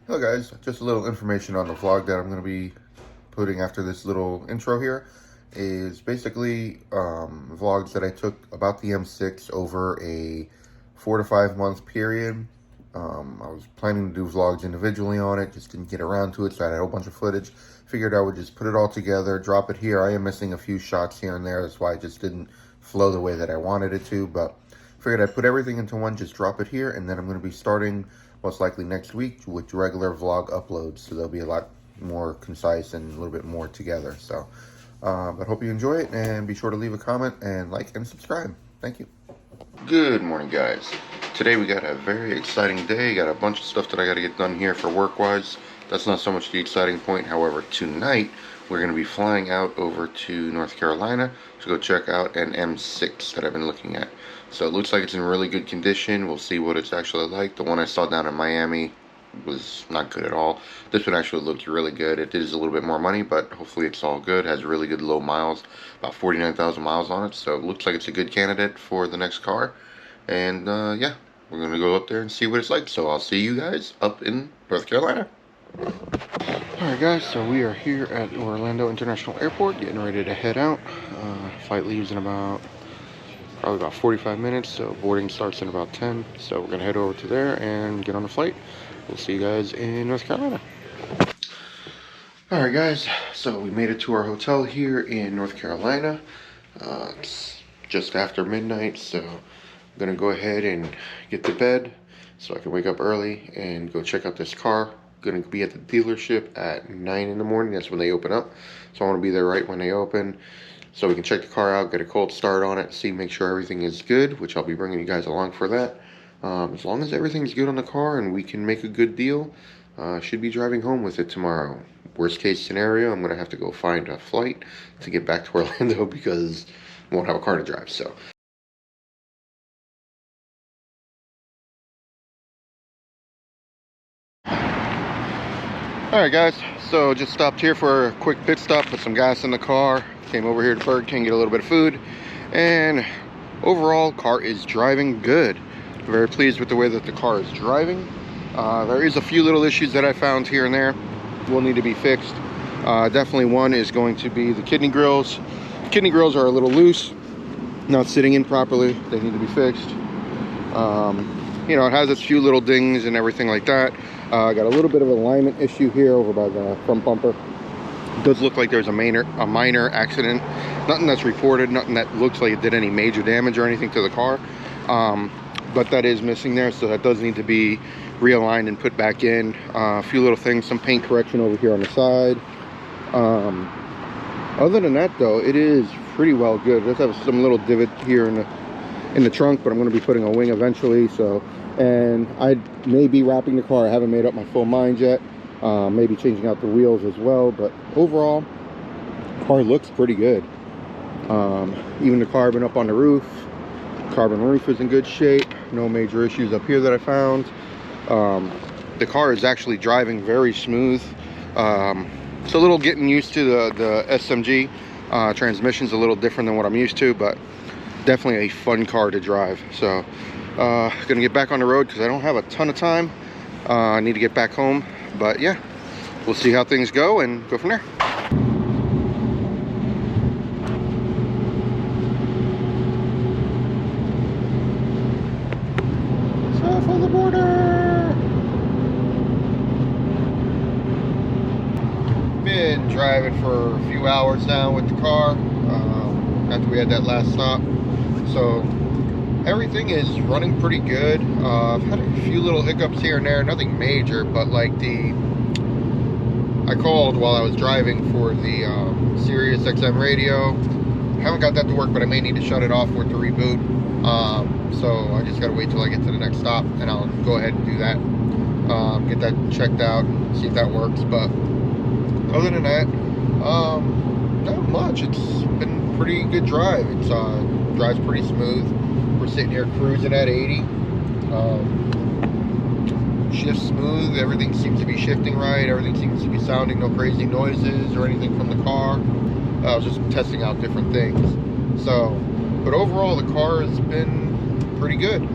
Hello guys, just a little information on the vlog that I'm going to be putting after this little intro here is basically vlogs that I took about the M6 over a 4 to 5 month period. I was planning to do vlogs individually on it, just didn't get around to it, so I had a whole bunch of footage. Figured I would just put it all together, drop it here. I am missing a few shots here and there, that's why it just didn't flow the way that I wanted it to, but figured I'd put everything into one, just drop it here, and then I'm going to be starting most likely next week with regular vlog uploads, so they'll be a lot more concise and a little bit more together. So but hope you enjoy it, and be sure to leave a comment and like and subscribe. Thank you. Good morning guys. Today we got a very exciting day. Got a bunch of stuff that I got to get done here for work wise. That's not so much the exciting point. However, tonight we're going to be flying out over to North Carolina to go check out an M6 that I've been looking at. So it looks like it's in really good condition. We'll see what it's actually like. The one I saw down in Miami was not good at all. This one actually looked really good. It is a little bit more money, but hopefully it's all good. Has really good low miles, about 49,000 miles on it. So it looks like it's a good candidate for the next car. And yeah, we're going to go up there and see what it's like. So I'll see you guys up in North Carolina. Alright guys, so we are here at Orlando International Airport, getting ready to head out. Flight leaves in probably about 45 minutes, so boarding starts in about 10. So we're going to head over to there and get on the flight. We'll see you guys in North Carolina. Alright guys, so we made it to our hotel here in North Carolina. It's just after midnight, so I'm going to go ahead and get to bed so I can wake up early and go check out this car. Going to be at the dealership at 9 in the morning. That's when they open up, so I want to be there right when they open so we can check the car out, get a cold start on it, make sure everything is good, which I'll be bringing you guys along for that. As long as everything's good on the car and we can make a good deal, should be driving home with it tomorrow. Worst case scenario, I'm going to have to go find a flight to get back to Orlando because I won't have a car to drive. So alright guys, so just stopped here for a quick pit stop, put some gas in the car, came over here to Burger King, get a little bit of food, and overall, car is driving good. Very pleased with the way that the car is driving. There is a few little issues that I found here and there will need to be fixed. Definitely one is going to be the kidney grills. The kidney grills are a little loose, not sitting in properly. They need to be fixed. You know, it has its few little dings and everything like that. Got a little bit of alignment issue here over by the front bumper. It does look like there's a minor accident. Nothing that's reported, nothing that looks like it did any major damage or anything to the car. But that is missing there, so that does need to be realigned and put back in. A few little things, some paint correction over here on the side. Other than that though, it is pretty well good. It does have some little divot here in the trunk, but I'm going to be putting a wing eventually, so, and I may be wrapping the car. I haven't made up my full mind yet. Maybe changing out the wheels as well, but overall the car looks pretty good. Even the carbon up on the roof, carbon roof is in good shape. No major issues up here that I found. The car is actually driving very smooth. It's a little getting used to the SMG. Transmission's a little different than what I'm used to, but definitely a fun car to drive. So gonna get back on the road because I don't have a ton of time. I need to get back home, but yeah, we'll see how things go and go from there. South of the border. Been driving for a few hours now with the car after we had that last stop, so everything is running pretty good. I've had a few little hiccups here and there, nothing major, but like I called while I was driving for the Sirius XM radio. Haven't got that to work, but I may need to shut it off with the reboot. So I just gotta wait till I get to the next stop and I'll go ahead and do that. Get that checked out, see if that works. But other than that, not much. It's been pretty good drive. It's drives pretty smooth. We're sitting here cruising at 80. Shifts smooth. Everything seems to be shifting right. Everything seems to be sounding, no crazy noises or anything from the car. I was just testing out different things. So, but overall the car has been pretty good.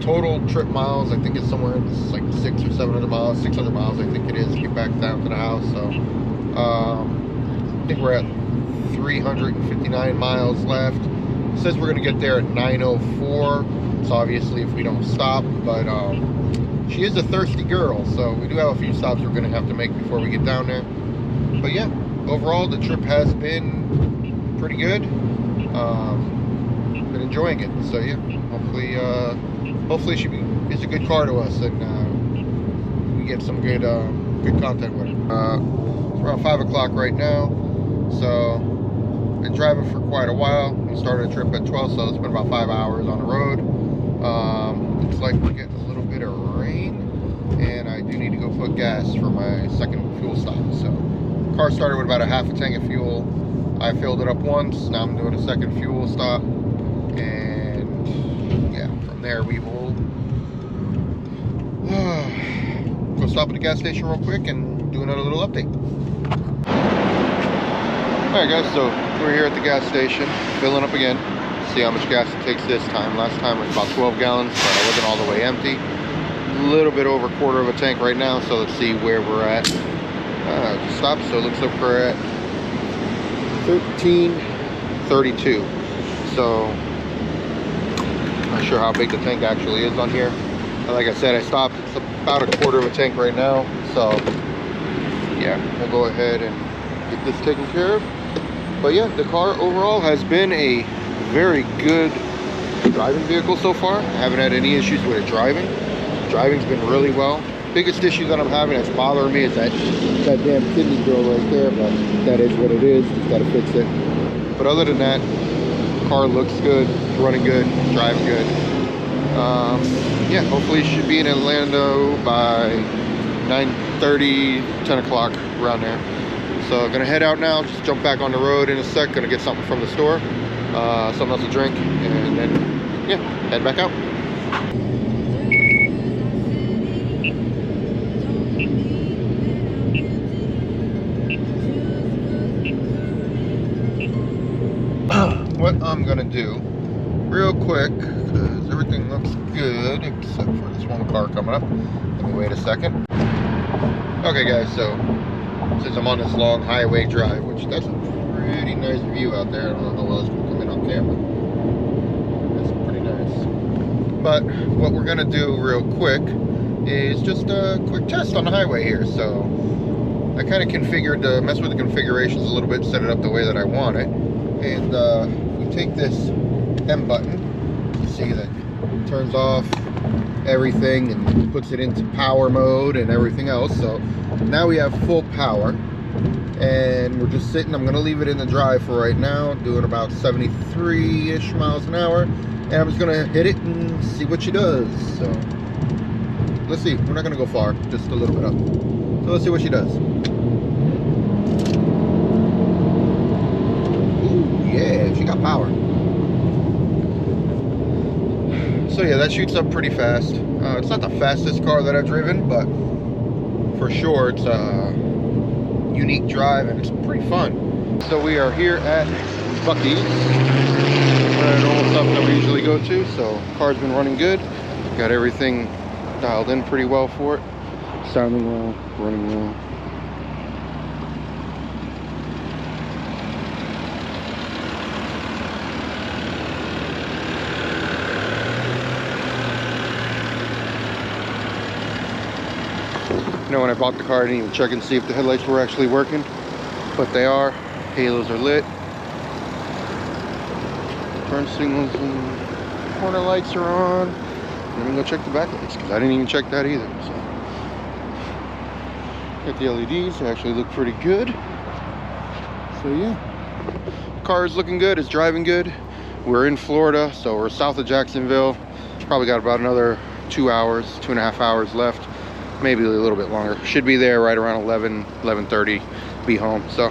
total trip miles, I think it's somewhere it's like 600 or 700 miles, 600 miles I think it is to get back down to the house. So I think we're at 359 miles left. It says we're gonna get there at 9:04. So obviously if we don't stop, but she is a thirsty girl, so we do have a few stops we're gonna have to make before we get down there. But yeah, overall the trip has been pretty good. Been enjoying it. So yeah, hopefully she is a good car to us, and we get some good content with it. It's around 5 o'clock right now, so been driving for quite a while. We started a trip at 12, so it's been about 5 hours on the road. Looks like we're getting a little bit of rain, and I do need to go put gas for my second fuel stop. So car started with about a half a tank of fuel. I filled it up once. Now I'm doing a second fuel stop, and yeah, from there we will go stop at the gas station real quick and do another little update. Alright guys, so we're here at the gas station, filling up again. See how much gas it takes this time. Last time it was about 12 gallons, but I wasn't all the way empty. A little bit over a quarter of a tank right now, so let's see where we're at. Stop, so it looks like we're at 1332. So not sure how big the tank actually is on here. Like I said, I stopped. It's about a quarter of a tank right now, so yeah, we'll go ahead and get this taken care of. But yeah, the car overall has been a very good driving vehicle so far. I haven't had any issues with it driving. Driving's been really well. Biggest issue that I'm having that's bothering me is that damn kidney grill right there, but that is what it is. Just gotta fix it. But other than that, car looks good, it's running good, it's driving good. Yeah, hopefully it should be in Orlando by 9:30, 10 o'clock, around there. So I'm gonna head out now, just jump back on the road in a sec, gonna get something from the store, something else to drink, and then yeah, head back out. What I'm gonna do real quick, because everything looks good except for this one car coming up. Let me wait a second. Okay guys, so since I'm on this long highway drive, which that's a pretty nice view out there. I don't know how well it's gonna come in on camera. That's pretty nice. But what we're gonna do real quick is just a quick test on the highway here. So I kind of configured, mess with the configurations a little bit, set it up the way that I want it. And we take this M button, you see that it turns off everything and puts it into power mode and everything else. So now we have full power, and we're just sitting. I'm gonna leave it in the drive for right now, doing about 73-ish miles an hour, and I'm just gonna hit it and see what she does. So let's see. We're not gonna go far, just a little bit up. So let's see what she does. Ooh, yeah, she got power. So yeah, that shoots up pretty fast. It's not the fastest car that I've driven, but for sure it's a unique drive and it's pretty fun. So we are here at Buc-ee's, normal stuff that we usually go to. So car's been running good, got everything dialed in pretty well for it, sounding well, running well. You know, when I bought the car, I didn't even check and see if the headlights were actually working, but they are. Halos are lit. Turn signals and corner lights are on. I'm gonna go check the back lights because I didn't even check that either. So, got the LEDs. They actually look pretty good. So yeah, the car is looking good. It's driving good. We're in Florida, so we're south of Jacksonville. Probably got about another 2 hours, 2.5 hours left. Maybe a little bit longer. Should be there right around 11:30, be home. So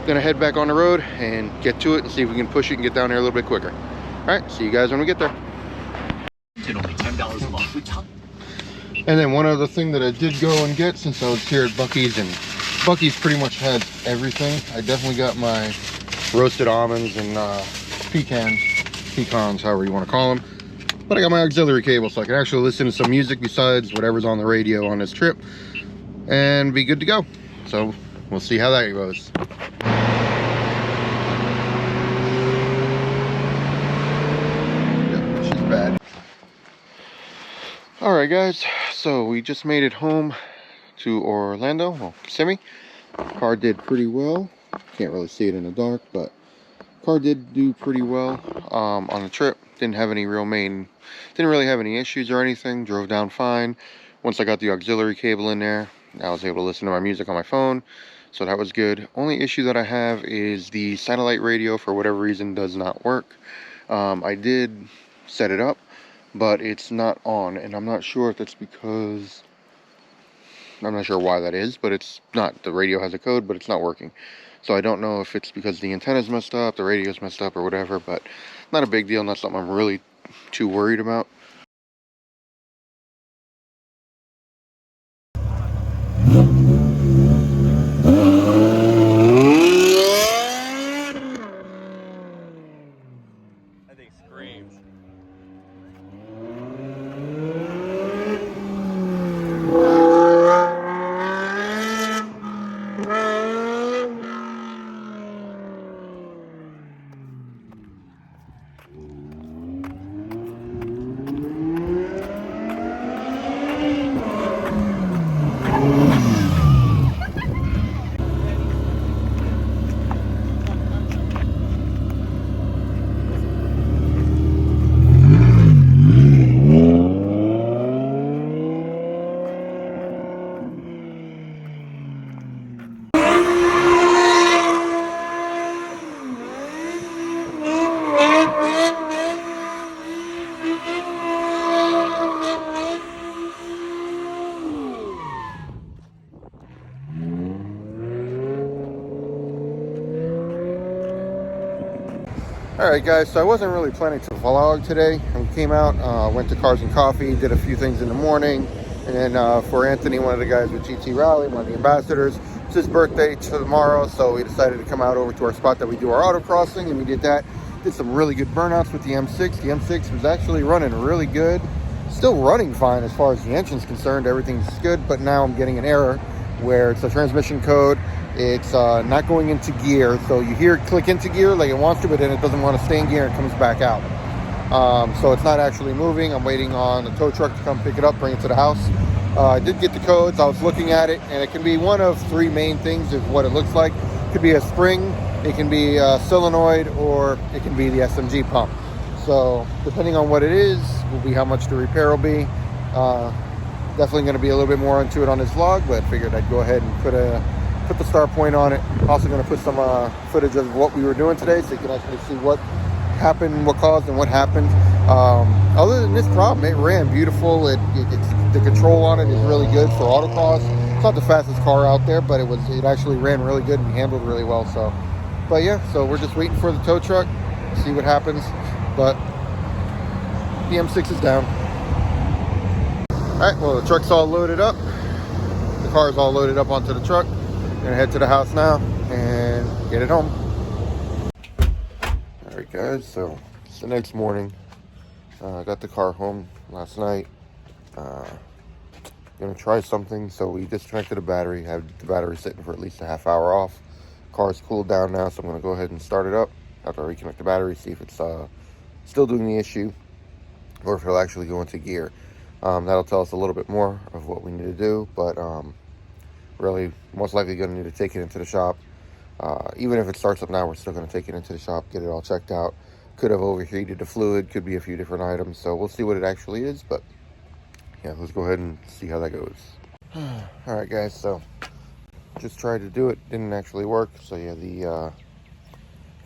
gonna head back on the road and get to it and see if we can push it and get down there a little bit quicker. All right, see you guys when we get there. Only $10 a month. And then one other thing that I did go and get since I was here at Buc-ee's, and Buc-ee's pretty much has everything. I definitely got my roasted almonds and pecans, however you want to call them. But I got my auxiliary cable, so I can actually listen to some music besides whatever's on the radio on this trip and be good to go. So we'll see how that goes. Yep, she's bad. Alright guys, so we just made it home to Orlando, well, Kissimmee. Car did pretty well. Can't really see it in the dark, but car did do pretty well on the trip. Didn't really have any issues or anything. Drove down fine. Once I got the auxiliary cable in there, I was able to listen to my music on my phone, so that was good. Only issue that I have is the satellite radio, for whatever reason, does not work. I did set it up, but it's not on, and I'm not sure if that's because, I'm not sure why that is, but it's not. The radio has a code, but it's not working. So I don't know if it's because the antenna's messed up, the radio's messed up, or whatever, but not a big deal, not something I'm really too worried about. That thing screams. Alright guys, so I wasn't really planning to vlog today. I came out, went to Cars and Coffee, did a few things in the morning, and then for Anthony, one of the guys with GT Rally, one of the ambassadors, it's his birthday tomorrow, so we decided to come out over to our spot that we do our autocrossing, and we did that. Did some really good burnouts with the M6. The M6 was actually running really good. Still running fine as far as the engine's concerned. Everything's good, but now I'm getting an error where it's a transmission code. It's not going into gear, so you hear it click into gear like it wants to, but then it doesn't want to stay in gear and it comes back out. So it's not actually moving. I'm waiting on the tow truck to come pick it up, bring it to the house. I did get the codes. I was looking at it, and it can be one of three main things of what it looks like. It could be a spring, it can be a solenoid, or it can be the SMG pump. So depending on what it is, will be how much the repair will be. Definitely going to be a little bit more into it on this vlog, but I figured I'd go ahead and put the start point on it. Also going to put some footage of what we were doing today, so you can actually see what happened, what caused, and what happened. Other than this problem, it ran beautiful. The control on it is really good for autocross. It's not the fastest car out there, but it actually ran really good and handled really well. So, but yeah, so we're just waiting for the tow truck, see what happens. But the M6 is down. All right, well, the truck's all loaded up. The car's all loaded up onto the truck. Gonna head to the house now and get it home. All right, guys, so it's the next morning. I got the car home last night. Gonna try something. So we disconnected the battery, have the battery sitting for at least a half hour off. Car's cooled down now, so I'm gonna go ahead and start it up after I reconnect the battery, see if it's still doing the issue or if it'll actually go into gear. That'll tell us a little bit more of what we need to do, but really most likely going to need to take it into the shop. Even if it starts up now, we're still going to take it into the shop, get it all checked out. Could have overheated the fluid, could be a few different items, so we'll see what it actually is. But yeah, let's go ahead and see how that goes. All right, guys, so just tried to do it, didn't actually work. So yeah, the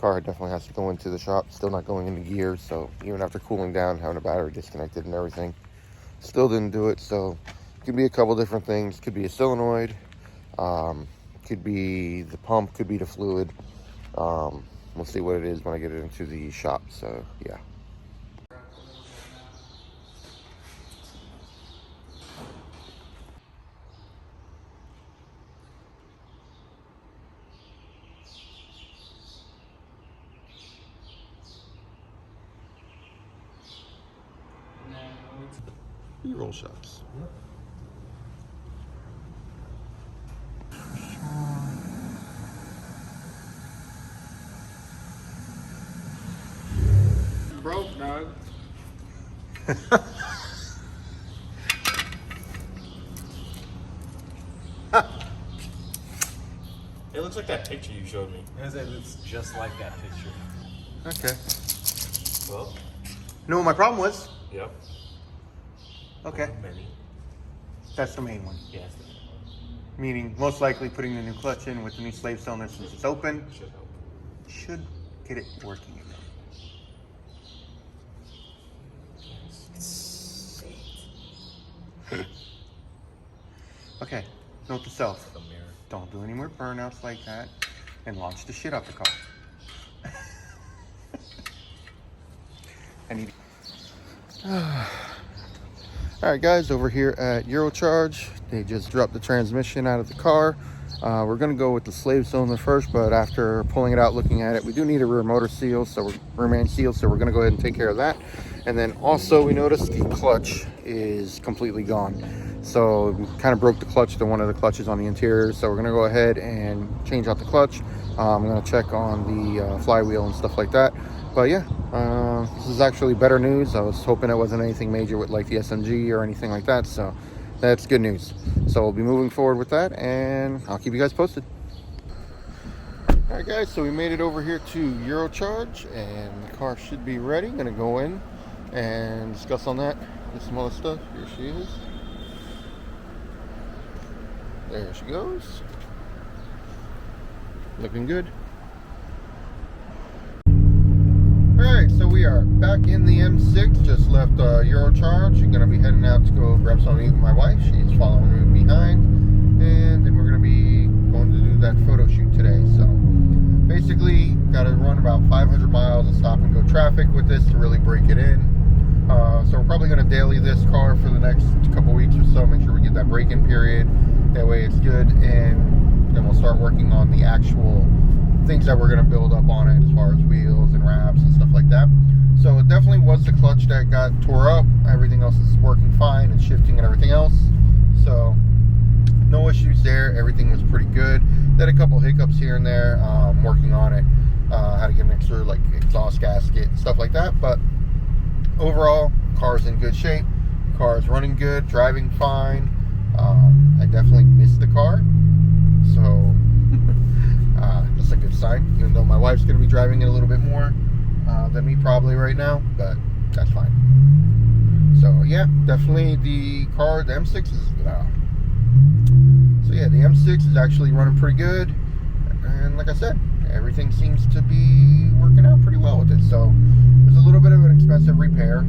car definitely has to go into the shop. Still not going into gear, so even after cooling down, having the battery disconnected and everything, still didn't do it. So it could be a couple different things. Could be a solenoid, could be the pump, could be the fluid. We'll see what it is when I get it into the shop. So yeah. B-roll shots. Broke, dog. It looks like that picture you showed me. It's just like that picture. Okay. Well, You know what my problem was? yep. Okay, Many. that's the main one. Yes. Meaning, most likely putting the new clutch in with the new slave cylinder since it's open Should help. should get it working again. Okay, note to self. The mirror. Don't do any more burnouts like that and launch the shit out the car. I need. Alright guys, over here at Eurocharge, they just dropped the transmission out of the car. We're going to go with the slave cylinder first, but after pulling it out, looking at it, we do need a rear motor seal, rear main seal, so we're going to go ahead and take care of that. And then also we noticed the clutch is completely gone. So we kind of broke the clutch to one of the clutches on the interior, so we're going to go ahead and change out the clutch. I'm going to check on the flywheel and stuff like that. But yeah, this is actually better news. I was hoping it wasn't anything major with like the SMG or anything like that, so that's good news. So we'll be moving forward with that, and I'll keep you guys posted. All right guys, so we made it over here to Eurocharge, and the car should be ready. I'm gonna go in and discuss on that and some other stuff. Here she is. There she goes. Looking good. Alright, so we are back in the M6, just left Eurocharge. I'm going to be heading out to go grab something to eat with my wife. She's following me behind. And then we're going to be going to do that photo shoot today. So basically, got to run about 500 miles of stop and go traffic with this to really break it in. So we're probably going to daily this car for the next couple weeks or so. Make sure we get that break-in period. That way it's good. And then we'll start working on the actual things that we're going to build up on it as far as wheels and wraps and stuff like that. So it definitely was the clutch that got tore up. Everything else is working fine and shifting and everything else. So no issues there. Everything was pretty good. They had a couple hiccups here and there. Working on it. How to get an extra like exhaust gasket and stuff like that. But overall, car's in good shape. Car's running good, driving fine. I definitely missed the car. So that's a good sign, even though my wife's going to be driving it a little bit more than me probably right now, but that's fine. So yeah, definitely the car, the M6 is so yeah, the M6 is actually running pretty good, and like I said, everything seems to be working out pretty well with it. So there's a little bit of an expensive repair,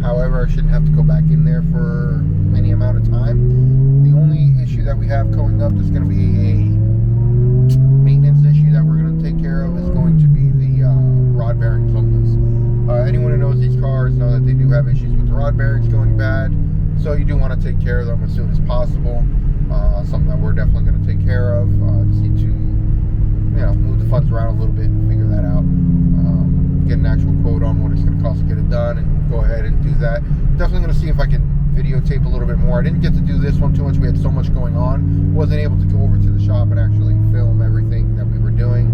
however I shouldn't have to go back in there for any amount of time. The only issue that we have coming up is going to be a maintenance issue that we're going to take care of is going to be the rod bearings on this. Anyone who knows these cars know that they do have issues with the rod bearings going bad, so you do want to take care of them as soon as possible. Something that we're definitely going to take care of. Just need to, move the funds around a little bit and figure that out. Get an actual quote on what it's going to cost to get it done, and go ahead and do that. Definitely going to see if I can videotape a little bit more. I didn't get to do this one too much. We had so much going on. Wasn't able to go over to the shop and actually film everything that we were doing.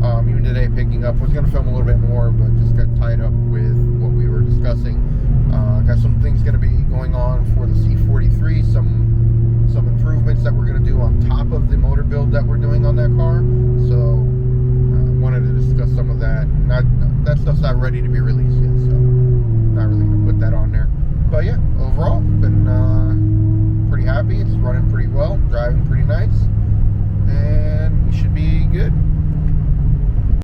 Even today, picking up, was going to film a little bit more, but just got tied up with what we were discussing. Got some things going to be going on for the C43, some improvements that we're going to do on top of the motor build that we're doing on that car. So wanted to discuss some of that. That stuff's not ready to be released yet.